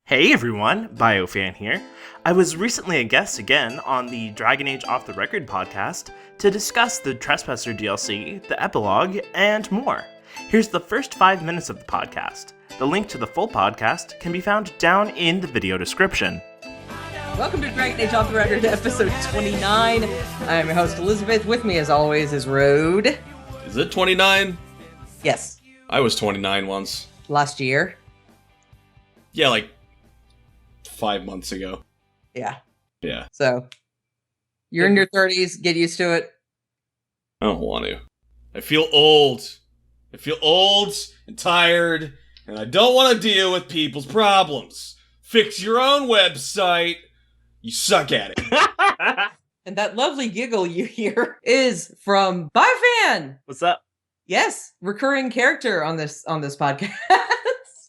Hey everyone, BioFan here. I was recently a guest again on the Dragon Age Off the Record podcast to discuss the Trespasser DLC, the epilogue, and more. Here's the first 5 minutes of the podcast. The link to the full podcast can be found down in the video description. Welcome to Dragon Age Off the Record, episode 29. I'm your host, Elizabeth. With me, as always, is Road. Is it 29? Yes. I was 29 once. Last year. Yeah, like 5 months ago. Yeah. Yeah. So, you're in your 30s. Get used to it. I don't want to. I feel old. I feel old and tired, and I don't want to deal with people's problems. Fix your own website. You suck at it. And that lovely giggle you hear is from BioFan. What's up? Yes, recurring character on this podcast.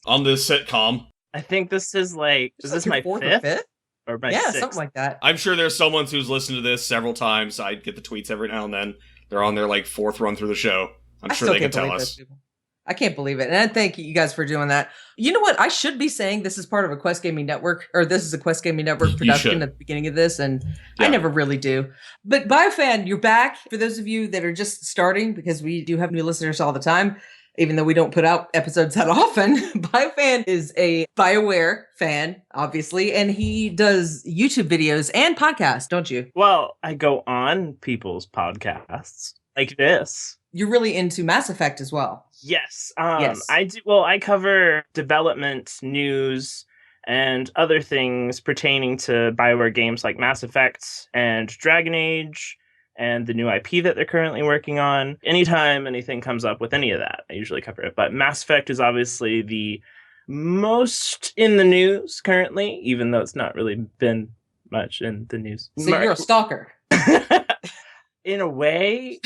On this sitcom. I think this is is this my fourth fifth? Or my yeah, sixth? something like that. I'm sure there's someone who's listened to this several times. I get the tweets every now and then. They're on their fourth run through the show. I'm sure they can tell us. I can't believe it. And I thank you guys for doing that. You know what? I should be saying this is part of a Quest Gaming Network, or this is a Quest Gaming Network production at the beginning of this, and yeah. I never really do. But BioFan, you're back. For those of you that are just starting, because we do have new listeners all the time, even though we don't put out episodes that often, BioFan is a BioWare fan, obviously, and he does YouTube videos and podcasts, don't you? Well, I go on people's podcasts like this. You're really into Mass Effect as well. Yes. Yes. I do. Well, I cover development news and other things pertaining to BioWare games like Mass Effect and Dragon Age and the new IP that they're currently working on. Anytime anything comes up with any of that, I usually cover it. But Mass Effect is obviously the most in the news currently, even though it's not really been much in the news. So you're a stalker. In a way.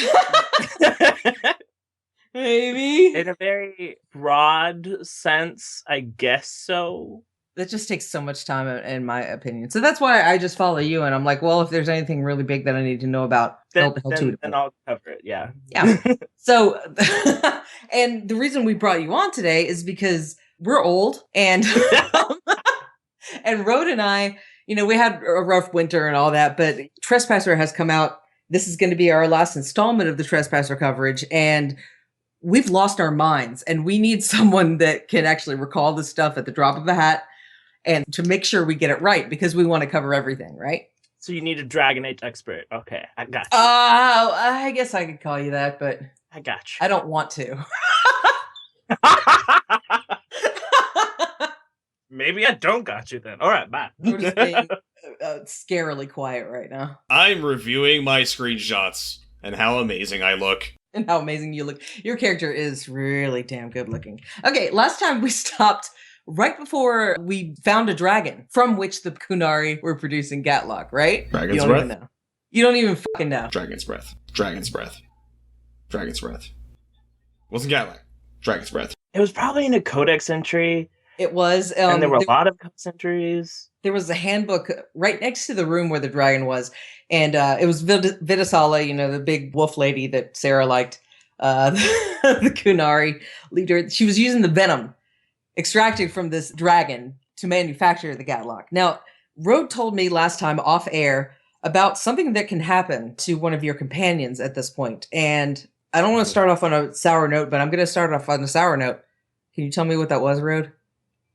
Maybe. In a very broad sense, I guess so. That just takes so much time, in my opinion. So that's why I just follow you, and I'm like, well, if there's anything really big that I need to know about, then I'll cover it, yeah. Yeah. So, and the reason we brought you on today is because we're old, and and Rode and I, we had a rough winter and all that, but Trespasser has come out. This is going to be our last installment of the Trespasser coverage, and we've lost our minds, and we need someone that can actually recall the stuff at the drop of a hat and to make sure we get it right, because we want to cover everything, right? So you need a Dragon Age expert. Okay, I got you. I guess I could call you that, but I got you. I don't want to. Maybe I don't got you then. All right, bye. We're just being scarily quiet right now. I'm reviewing my screenshots and how amazing I look. And how amazing you look. Your character is really damn good looking. Okay, last time we stopped right before we found a dragon from which the Kunari were producing Gatlock, right? Dragon's you don't breath? even know. You don't even fucking know. Dragon's breath. Dragon's breath. Dragon's breath. Wasn't Gatlock. Dragon's breath. It was probably in a codex entry. It was. And there were a lot of codex entries. There was a handbook right next to the room where the dragon was. And it was Vitasala, the big wolf lady that Sarah liked. The Kunari leader. She was using the venom extracted from this dragon to manufacture the Gatlock. Now, Rode told me last time off air about something that can happen to one of your companions at this point. And I don't want to start off on a sour note, but I'm going to start off on a sour note. Can you tell me what that was, Rode?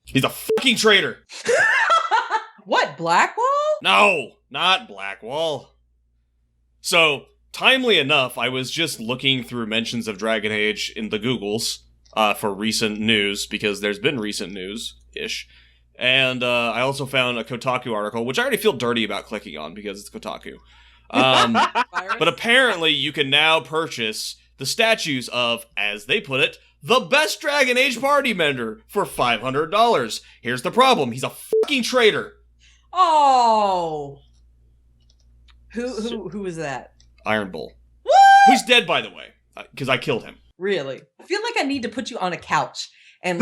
He's a fucking traitor. What, Blackwall? No, not Blackwall. So, timely enough, I was just looking through mentions of Dragon Age in the Googles for recent news, because there's been recent news-ish. And I also found a Kotaku article, which I already feel dirty about clicking on because it's Kotaku. But apparently you can now purchase the statues of, as they put it, the best Dragon Age party member for $500. Here's the problem. He's a fucking traitor. Oh. Who was that? Iron Bull. What? Who's dead, by the way, because I killed him. Really? I feel like I need to put you on a couch and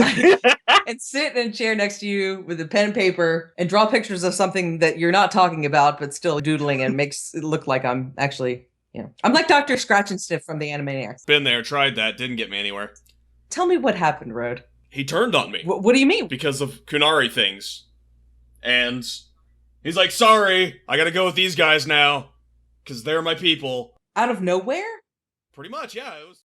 and sit in a chair next to you with a pen and paper and draw pictures of something that you're not talking about, but still doodling and makes it look like I'm actually, I'm like Dr. Scratch and Sniff from the Animaniacs. Been there, tried that, didn't get me anywhere. Tell me what happened, Rode. He turned on me. What do you mean? Because of Kunari things. And he's like, sorry, I gotta go with these guys now, because they're my people. Out of nowhere? Pretty much, yeah. It was